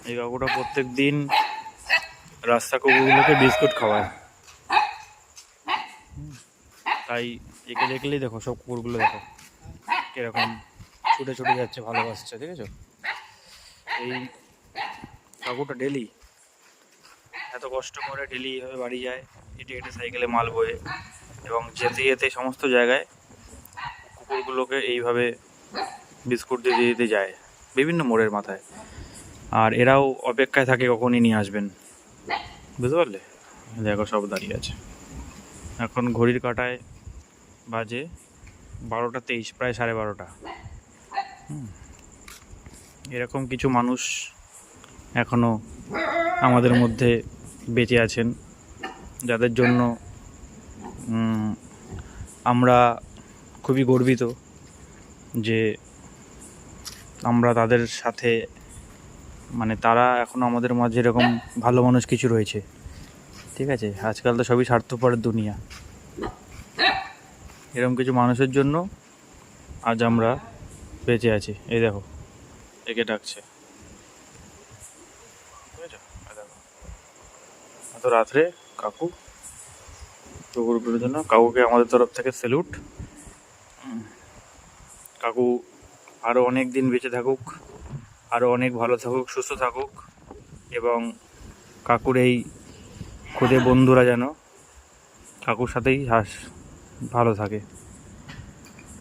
এই কাকুটা প্রত্যেক দিন রাস্তা কুকুরগুলোকে বিস্কুট খাওয়ায়। তাই একে দেখলেই দেখো, সব কুকুরগুলো দেখো কিরকম ছুটে ছুটে যাচ্ছে, ভালোবাসছে, ঠিক আছে? এই কাকুটা ডেলি এত কষ্ট করে ডেলি এইভাবে বাড়ি যায়, হেঁটে হেঁটে সাইকেলে মাল বয়ে, এবং যেতে যেতে সমস্ত জায়গায় কুকুরগুলোকে এইভাবে বিস্কুট দিয়ে দিতে যায় বিভিন্ন মোড়ের মাথায়। আর এরাও অপেক্ষায় থাকে কখনই নিয়ে আসবেন, বুঝতে পারলে? দেখো সব দাঁড়িয়ে আছে। এখন ঘড়ির কাঁটায় বাজে 12টা 23, প্রায় 12:30। এরকম কিছু মানুষ এখনও আমাদের মধ্যে বেঁচে আছেন, যাদের জন্য আমরা খুবই গর্বিত যে আমরা তাদের সাথে, মানে তারা এখনও আমাদের মাঝে এরকম ভালো মানুষ কিছু রয়েছে, ঠিক আছে? আজকাল তো সবই স্বার্থপরের দুনিয়া। এরকম কিছু মানুষের জন্য আজ আমরা বেঁচে আছি। এই দেখো, একে ডাকছে, বুঝেছো? দেখো, এত রাত্রে কাকু কুকুরগুলোর জন্য। কাকুকে আমাদের তরফ থেকে স্যালুট। কাকু আরও অনেক দিন বেঁচে থাকুক, আরও অনেক ভালো থাকুক, সুস্থ থাকুক, এবং কাকুর এই খুদে বন্ধুরা যেন কাকুর সাথেই ভালো থাকে।